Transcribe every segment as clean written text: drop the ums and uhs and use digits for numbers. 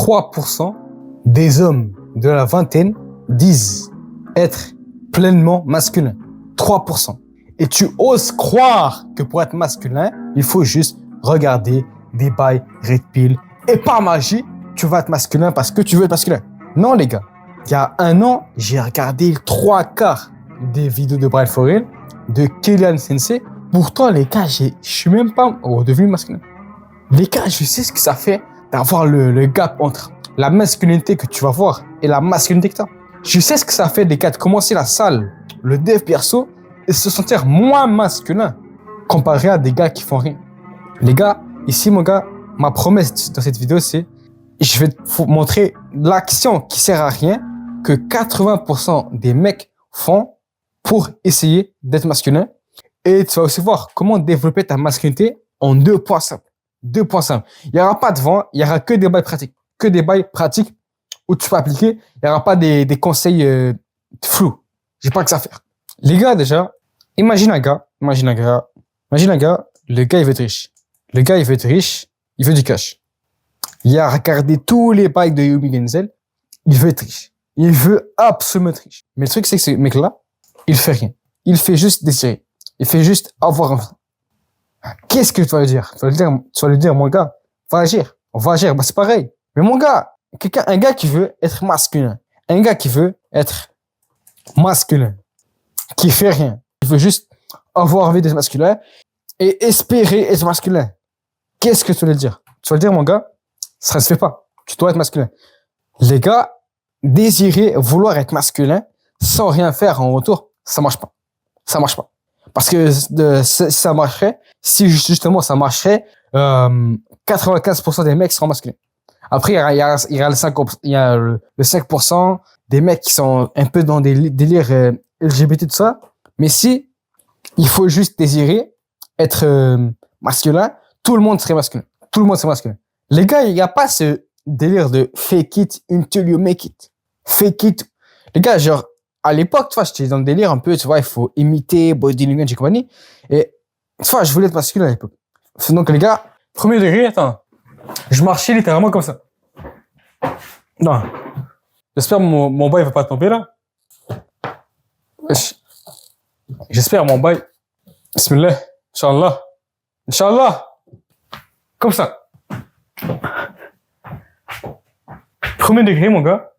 3% des hommes de la vingtaine disent être pleinement masculins. 3%. Et tu oses croire que pour être masculin, il faut juste regarder des bails Red Pill. Et par magie, tu vas être masculin parce que tu veux être masculin. Non, les gars. Il y a un an, j'ai regardé 3/4 des vidéos de Brian Forel, de Kylian Sensei. Pourtant, les gars, je suis même pas devenu masculin. Les gars, je sais ce que ça fait d'avoir le gap entre la masculinité que tu vas voir et la masculinité que tu as. Je sais ce que ça fait, les gars, de commencer la salle, le dev perso, et se sentir moins masculin comparé à des gars qui font rien. Les gars, ici, mon gars, ma promesse dans cette vidéo, c'est je vais te montrer l'action qui sert à rien que 80% des mecs font pour essayer d'être masculin. Et tu vas aussi voir comment développer ta masculinité en 2 points simples. 2 points simples. Il n'y aura pas de vent, il n'y aura que des bails pratiques. Que des bails pratiques où tu peux appliquer. Il n'y aura pas des conseils flous. J'ai pas que ça à faire. Les gars, déjà, imagine un gars, le gars, il veut être riche. Le gars, il veut être riche, il veut du cash. Il a regardé tous les bails de Yumi Denzel, il veut être riche. Il veut absolument être riche. Mais le truc, c'est que ce mec-là, il fait rien. Il fait juste désirer. Il fait juste avoir envie. Qu'est-ce que tu vas lui dire? Tu vas lui dire, mon gars, va agir. On va agir. Bah, c'est pareil. Mais mon gars, un gars qui veut être masculin, un gars qui veut être masculin, qui fait rien, il veut juste avoir envie d'être masculin et espérer être masculin. Qu'est-ce que tu vas lui dire? Tu vas lui dire, mon gars, ça ne se fait pas. Tu dois être masculin. Les gars, désirer, vouloir être masculin sans rien faire en retour, ça marche pas. Ça marche pas. Parce que ça marcherait, si justement ça marcherait, 95% des mecs seront masculins. Après, il y a le 5% des mecs qui sont un peu dans des délires LGBT, tout ça. Mais si il faut juste désirer être masculin, tout le monde serait masculin. Tout le monde serait masculin. Les gars, il n'y a pas ce délire de fake it until you make it. Fake it. Les gars, genre, à l'époque, tu vois, j'étais dans le délire un peu, tu vois, il faut imiter body language et compagnie. Et, tu vois, je voulais être masculin à l'époque. Donc, les gars, premier degré, attends. Je marchais littéralement comme ça. Non. J'espère mon bail va pas tomber là. J'espère mon bail. Bismillah. Inch'Allah. Inch'Allah. Comme ça. Premier degré, mon gars.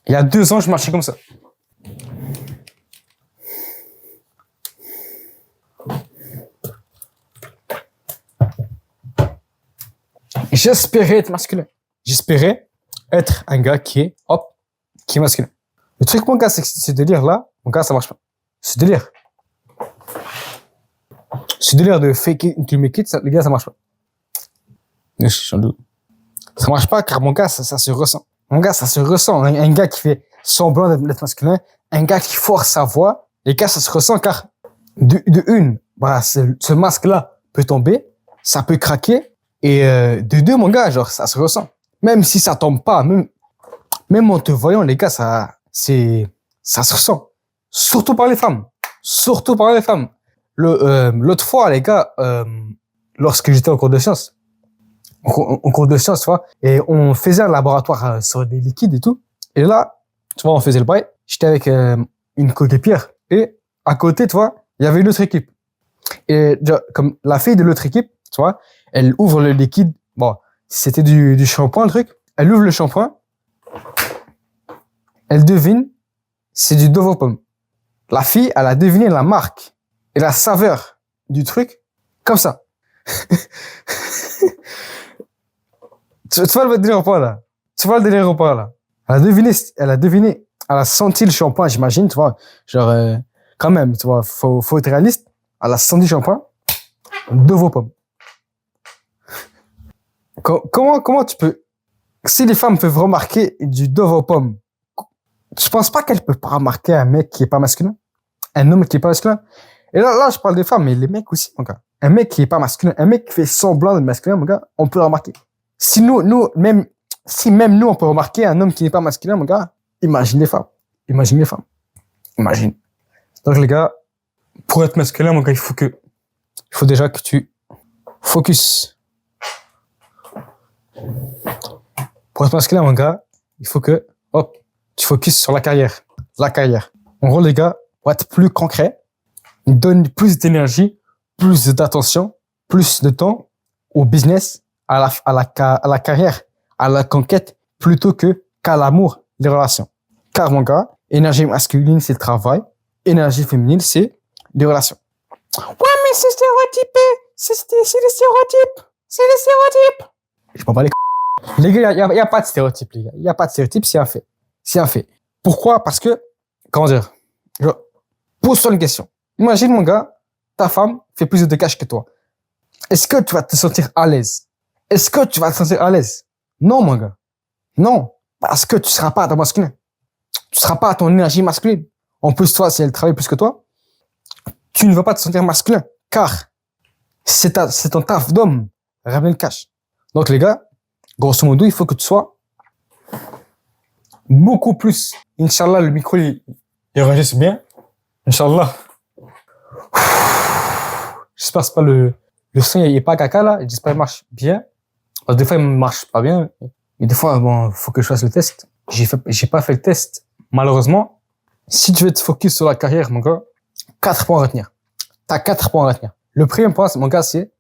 Il y a 2 ans, je marchais comme ça. J'espérais être masculin. J'espérais être un gars qui est masculin. Le truc, mon gars, c'est que ce délire-là, mon gars, ça marche pas. Ce délire de fake it until you make it, les gars, ça marche pas. Ça marche pas car, mon gars, ça se ressent. Mon gars, ça se ressent. Un gars qui fait semblant d'être masculin, un gars qui force sa voix, les gars, ça se ressent car, de une, voilà, ce masque-là peut tomber, ça peut craquer, et de deux, mon gars, genre, ça se ressent. Même si ça tombe pas, même en te voyant, les gars, ça se ressent. Surtout par les femmes. Surtout par les femmes. L'autre fois, les gars, lorsque j'étais en cours de sciences, en cours de sciences, tu vois, et on faisait un laboratoire sur des liquides et tout. Et là, tu vois, on faisait le bail. J'étais avec une coéquipière. Et à côté, tu vois, il y avait une autre équipe. Et comme la fille de l'autre équipe, tu vois, elle ouvre le liquide. Bon, c'était du shampoing, le truc. Elle ouvre le shampoing. Elle devine, c'est du Dove aux pommes. La fille, elle a deviné la marque et la saveur du truc comme ça. Tu vois le délire ou pas, là? Tu vois le délire ou pas, là? Elle a deviné, elle a senti le shampoing, j'imagine, tu vois. Genre, quand même, tu vois, faut être réaliste. Elle a senti le shampoing, Dove aux pommes. Comment tu peux, si les femmes peuvent remarquer du Dove aux pommes, tu penses pas qu'elles peuvent pas remarquer un mec qui est pas masculin? Un homme qui est pas masculin? Et là, je parle des femmes, mais les mecs aussi, mon gars. Un mec qui est pas masculin, un mec qui fait semblant d'être masculin, mon gars, on peut le remarquer. Si même nous, on peut remarquer un homme qui n'est pas masculin, mon gars, imagine les femmes. Imagine. Donc, les gars, pour être masculin, mon gars, il faut déjà que tu focus. Pour être masculin, mon gars, il faut que, hop, tu focuses sur la carrière. La carrière. En gros, les gars, pour être plus concret, donne plus d'énergie, plus d'attention, plus de temps au business, à la carrière, à la conquête, plutôt qu'à l'amour, les relations. Car, mon gars, énergie masculine, c'est le travail. Énergie féminine, c'est les relations. Ouais, mais c'est stéréotypé. C'est les stéréotypes. C'est les stéréotypes. Je m'en bats les c***. Les gars, il y a pas de stéréotype, les gars. Il y a pas de stéréotype, c'est un fait. C'est un fait. Pourquoi? Parce que, comment dire? Pose-toi une question. Imagine, mon gars, ta femme fait plus de cash que toi. Est-ce que tu vas te sentir à l'aise? Est-ce que tu vas te sentir à l'aise? Non, mon gars. Non. Parce que tu seras pas à ton masculin. Tu seras pas à ton énergie masculine. En plus, toi, si elle travaille plus que toi, tu ne vas pas te sentir masculin. Car c'est ton taf d'homme. Ramener le cash. Donc, les gars, grosso modo, il faut que tu sois beaucoup plus. Inch'Allah, le micro, il enregistre bien. Inch'Allah. J'espère que c'est pas le son, il est pas caca, là. J'espère qu'il marche bien. Parce que des fois, il marche pas bien. Mais des fois, bon, faut que je fasse le test. J'ai pas fait le test. Malheureusement, si tu veux te focus sur la carrière, mon gars, 4 points à retenir. T'as 4 points à retenir. Le premier point, mon gars, c'est,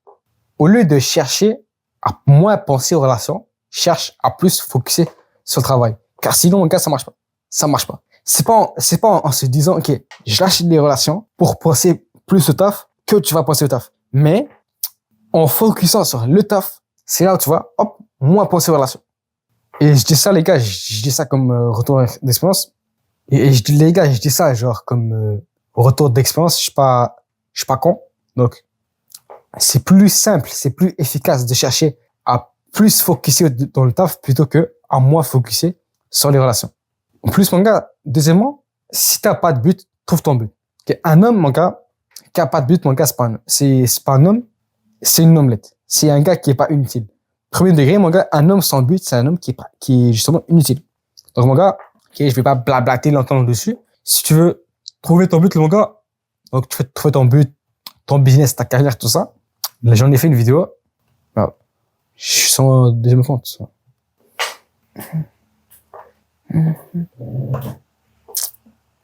au lieu de chercher à moins penser aux relations, cherche à plus focuser sur le travail. Car sinon, mon gars, ça marche pas. Ça marche pas. C'est pas en se disant, OK, je lâche les relations pour penser plus au taf que tu vas penser au taf. Mais, en focusant sur le taf, c'est là où tu vas, hop, moins penser aux relations. Et je dis ça, les gars, je dis ça comme retour d'expérience. Et je dis, les gars, je dis ça genre comme retour d'expérience. Je suis pas con. Donc, c'est plus simple, c'est plus efficace de chercher à plus focuser dans le taf plutôt que à moins focuser sur les relations. En plus, mon gars, deuxièmement, si t'as pas de but, trouve ton but. Okay? Un homme, mon gars, qui a pas de but, mon gars, c'est pas un homme, c'est une omelette. C'est un gars qui est pas inutile. Premier degré, mon gars, un homme sans but, c'est un homme qui est justement inutile. Donc, mon gars, okay, je vais pas blablater longtemps dessus. Si tu veux trouver ton but, mon gars, donc tu veux trouver ton but, ton business, ta carrière, tout ça. Là, j'en ai fait une vidéo. Alors, je suis sur mon deuxième compte.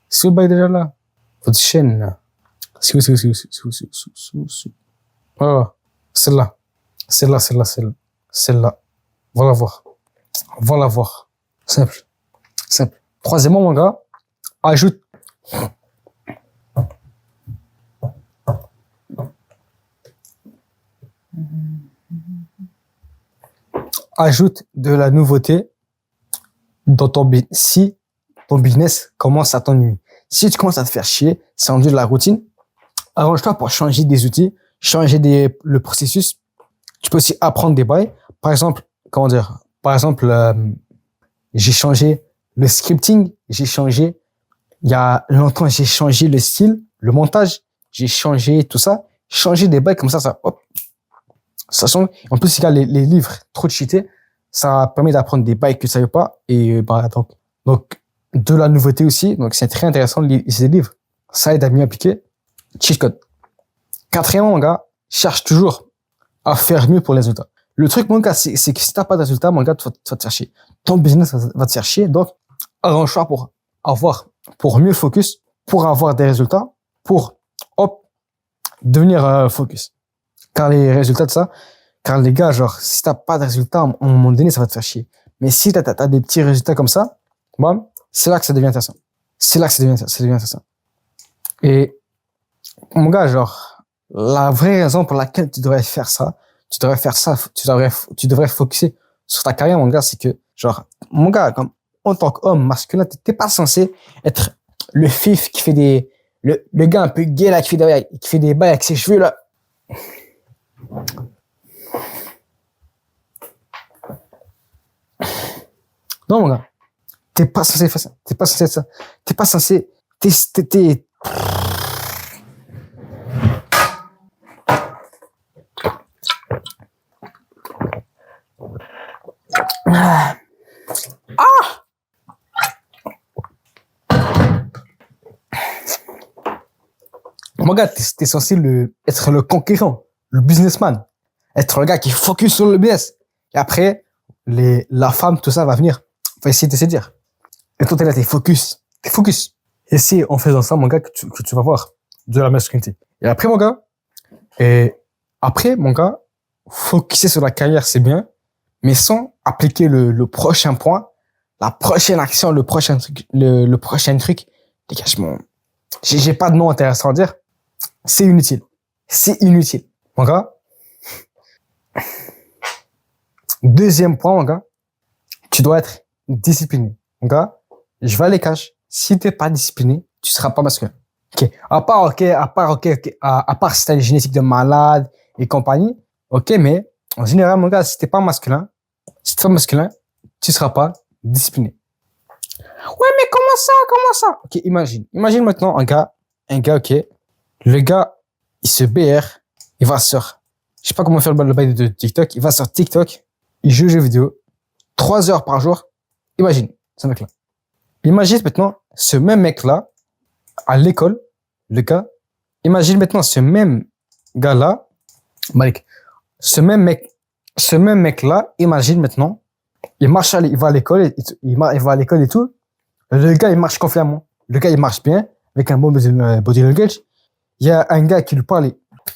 C'est le bail déjà là. Votre chaîne là. C'est où. Voilà. Celle-là. Celle-là. Va la voir. Simple. Troisièmement, mon gars, ajoute de la nouveauté dans ton business. Si ton business commence à t'ennuyer, si tu commences à te faire chier, c'est rendu de la routine, arrange-toi pour changer des outils, le processus. Tu peux aussi apprendre des bails. Par exemple, j'ai changé le scripting, il y a longtemps, j'ai changé le style, le montage, j'ai changé tout ça, changer des bails comme ça, hop, ça change. En plus, il y a les livres trop cheatés, ça permet d'apprendre des bails que tu savais pas, et donc de la nouveauté aussi, donc c'est très intéressant de lire ces livres, ça aide à mieux appliquer. Cheat code. Quatrièmement, mon gars, cherche toujours à faire mieux pour les résultats. Le truc, mon gars, c'est que si t'as pas de résultats, mon gars, tu vas te faire chier. Ton business va te faire chier, donc arrange-toi pour mieux focus, pour avoir des résultats, pour, hop, devenir focus. Car les résultats de ça, car les gars, genre, si t'as pas de résultats, à un moment donné, ça va te faire chier. Mais si t'as des petits résultats comme ça, bon, c'est là que ça devient intéressant. Ça devient intéressant. Et, mon gars, genre, la vraie raison pour laquelle tu devrais focuser sur ta carrière, mon gars, c'est que, genre, mon gars, comme, en tant qu'homme masculin, t'es pas censé être le fif qui fait le gars un peu gay, là, qui fait des bails avec ses cheveux, là. Non, mon gars. T'es pas censé faire ça. T'es pas censé être ça. T'es pas censé, Mon gars, t'es censé être le conquérant, le businessman, être le gars qui focus sur le business. Et après, la femme, tout ça va venir, va essayer de te séduire. Et toi, t'es là, t'es focus. Et c'est en faisant ça, mon gars, que tu vas voir de la masculinité. Et après, mon gars, focuser sur la carrière, c'est bien, mais sans appliquer le prochain point, la prochaine action, le prochain truc, le prochain truc. Dégagement. J'ai pas de nom intéressant à dire. C'est inutile. Mon gars. Deuxième point, mon gars. Tu dois être discipliné. Mon gars, je vais à les caches. Si t'es pas discipliné, tu seras pas masculin. Ok. À part si t'as une génétique de malade et compagnie. Ok, mais en général, mon gars, si t'es pas masculin, tu seras pas discipliné. Ouais, mais comment ça? Ok, imagine maintenant un gars, ok. Le gars, il se BR, il va sur, je sais pas comment faire le bail de TikTok, il va sur TikTok, il joue aux jeux vidéo, 3 heures par jour. Imagine, ce mec-là. Imagine maintenant ce même mec-là, à l'école, le gars. Imagine maintenant ce même gars-là, Malik. Ce même mec-là, imagine maintenant, il va à l'école, il va à l'école et tout. Le gars, il marche confiamment. Le gars, il marche bien, avec un bon body language. Il y a un gars qui lui parle,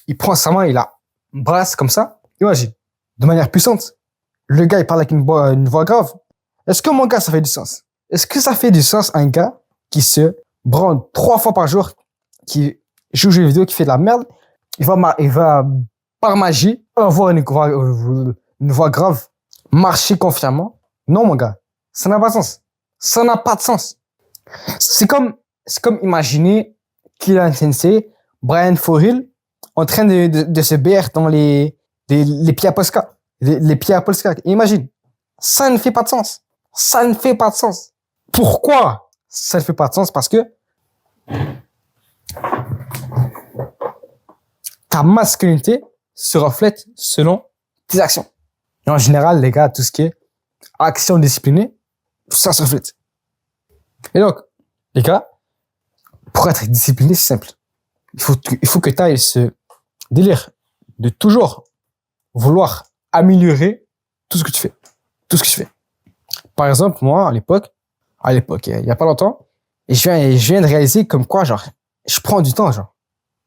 il prend sa main, il la brasse comme ça. Imagine, de manière puissante. Le gars, il parle avec une voix grave. Est-ce que, mon gars, ça fait du sens? Est-ce que ça fait du sens, un gars qui se branle 3 fois par jour, qui joue aux jeux vidéo, qui fait de la merde, il va par magie, avoir une voix grave, marcher confiamment? Non, mon gars. Ça n'a pas de sens. Ça n'a pas de sens. C'est comme imaginer Kylian Sensei, Brian Foril, en train de se BR dans les pieds à Polska. Les pieds à Polska. Imagine. Ça ne fait pas de sens. Pourquoi ça ne fait pas de sens? Parce que ta masculinité se reflète selon tes actions. Et en général, les gars, tout ce qui est action disciplinée, ça se reflète. Et donc, les gars, pour être discipliné, c'est simple. Il faut que tu ailles ce délire de toujours vouloir améliorer tout ce que tu fais. Par exemple, moi, à l'époque, il y a pas longtemps, et je viens de réaliser comme quoi, genre, je prends du temps, genre.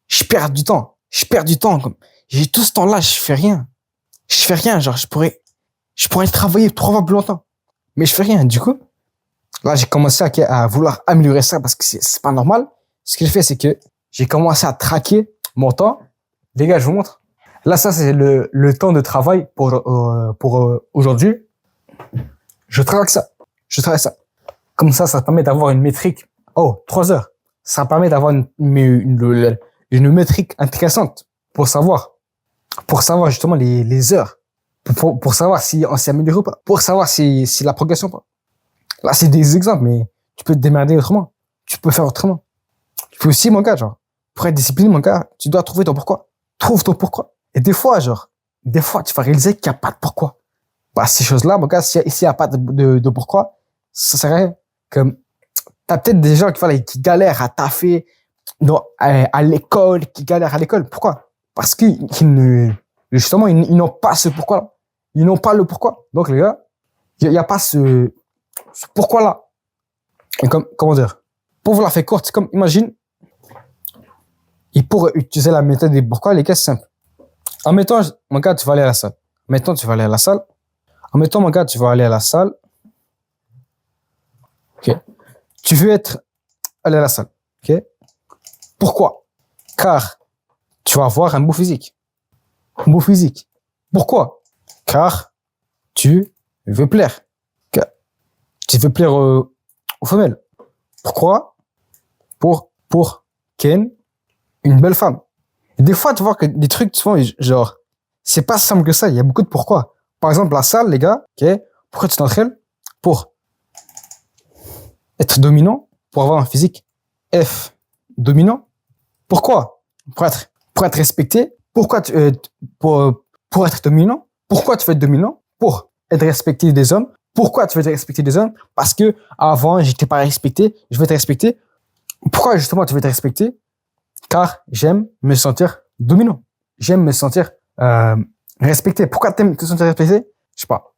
Je perds du temps, comme, j'ai tout ce temps-là, je fais rien, genre, je pourrais travailler 3 fois plus longtemps. Mais je fais rien. Du coup, là, j'ai commencé à vouloir améliorer ça parce que c'est pas normal. Ce que j'ai fait, c'est que j'ai commencé à traquer mon temps. Les gars, je vous montre. Là, ça, c'est le temps de travail pour aujourd'hui. Je traque ça. Comme ça permet d'avoir une métrique. Oh, 3 heures. Ça permet d'avoir une métrique intéressante pour savoir justement les heures. Pour savoir si on s'est amélioré ou pas. Pour savoir si la progression ou pas. Là, c'est des exemples, mais tu peux te démerder autrement. Tu peux faire autrement. Tu peux aussi, mon gars, genre, pour être discipliné, mon gars, tu dois trouver ton pourquoi. Trouve ton pourquoi. Et des fois, tu vas réaliser qu'il n'y a pas de pourquoi. Bah, ces choses-là, mon gars, s'il n'y a pas de pourquoi, ça sert à rien. Comme, t'as peut-être des gens qui galèrent à taffer, à l'école, qui galèrent à l'école. Pourquoi? Parce justement, ils n'ont pas ce pourquoi-là. Ils n'ont pas le pourquoi. Donc, les gars, il n'y a pas ce pourquoi-là. Et comment dire? Pour vous la faire courte, c'est comme, imagine, et pour utiliser la méthode des pourquoi, les gars, c'est simple. Admettons, mon gars, tu vas aller à la salle. Admettons, mon gars, tu vas aller à la salle. Ok. Tu veux aller à la salle. Ok. Pourquoi? Car tu vas avoir un beau physique. Pourquoi? Car tu veux plaire. Tu veux plaire aux femelles. Pourquoi? Pour Ken, une belle femme. Et des fois, tu vois que des trucs, souvent, genre, c'est pas simple que ça. Il y a beaucoup de pourquoi. Par exemple, la salle, les gars, ok, pourquoi tu t'entraînes? Pour être dominant, pour avoir un physique F dominant. Pourquoi? Pour être respecté. Pourquoi pour être dominant? Pourquoi tu veux être dominant? Pour être respecté des hommes. Pourquoi tu veux être respecté des hommes? Parce que avant, j'étais pas respecté. Je veux être respecté. Pourquoi justement tu veux être respecté? Car j'aime me sentir dominant. J'aime me sentir respecté. Pourquoi tu aimes te sentir respecté? Je sais pas.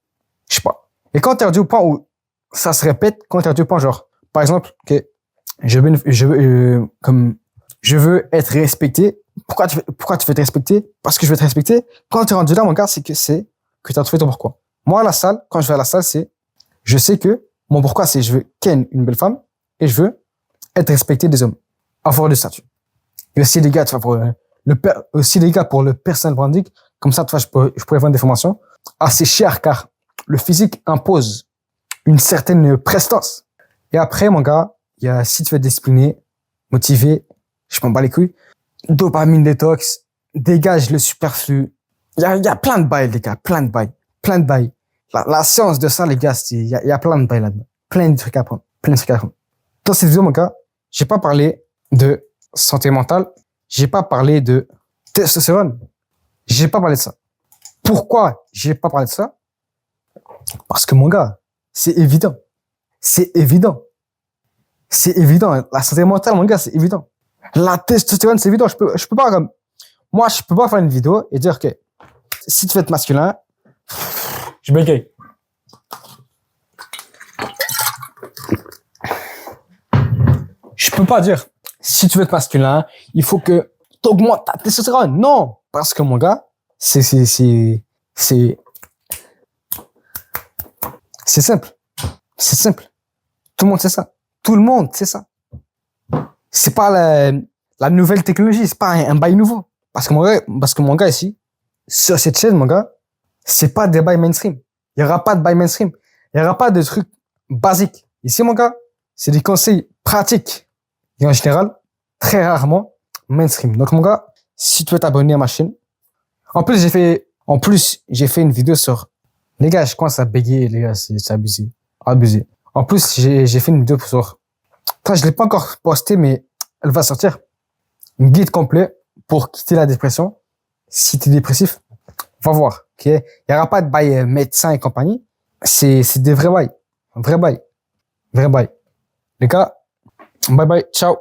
Je sais pas. Et quand t'es rendu au point où ça se répète, quand t'es rendu au point, genre, par exemple, que je veux être respecté. Pourquoi tu veux être respecté? Parce que je veux être respecté. Quand tu es rendu là, mon gars, que tu as trouvé ton pourquoi. Moi, à la salle, quand je vais à la salle, je sais que mon pourquoi, c'est je veux ken une belle femme et je veux être respecté des hommes. Avoir du statut. Et aussi, les gars, tu vois, aussi, les gars, pour le personal branding, comme ça, tu vois, je pourrais vendre des formations assez chères car le physique impose une certaine prestance. Et après, mon gars, il y a, si tu veux être discipliné, motivé, je m'en bats les couilles, dopamine détox, dégage le superflu. Il y a plein de bails, les gars, plein de bails, plein de bails. La science de ça, les gars, il y a plein de bails là-dedans. Plein de trucs à apprendre, plein de trucs à apprendre. Dans cette vidéo, mon gars, j'ai pas parlé de santé mentale, j'ai pas parlé de testostérone, j'ai pas parlé de ça. Pourquoi j'ai pas parlé de ça? Parce que, mon gars, c'est évident. C'est évident. C'est évident. La santé mentale, mon gars, c'est évident. La testostérone, c'est évident. Je peux pas, comme, moi, je peux pas faire une vidéo et dire que si tu veux être masculin, je bégaye. Je peux pas dire, si tu veux être masculin, il faut que tu augmentes ta testostérone. Non! Parce que, mon gars, c'est simple. C'est simple. Tout le monde sait ça. Tout le monde sait ça. C'est pas la nouvelle technologie, c'est pas un bail nouveau. Parce que mon gars ici, sur cette chaîne, mon gars, c'est pas des bails mainstream. Il y aura pas de bails mainstream. Il y aura pas de trucs basiques. Ici, mon gars, c'est des conseils pratiques. Et en général, très rarement mainstream. Donc, mon gars, si tu veux t'abonner à ma chaîne, en plus, j'ai fait une vidéo sur, les gars, je commence à bégayer, les gars, c'est abusé. Abusé. En plus, j'ai fait une vidéo sur, je l'ai pas encore postée, mais elle va sortir. Un guide complet pour quitter la dépression. Si t'es dépressif, va voir, ok? Il y aura pas de bail médecin et compagnie. C'est des vrais bails. Vrai bail. Vrai bail. Les gars, bye bye. Ciao.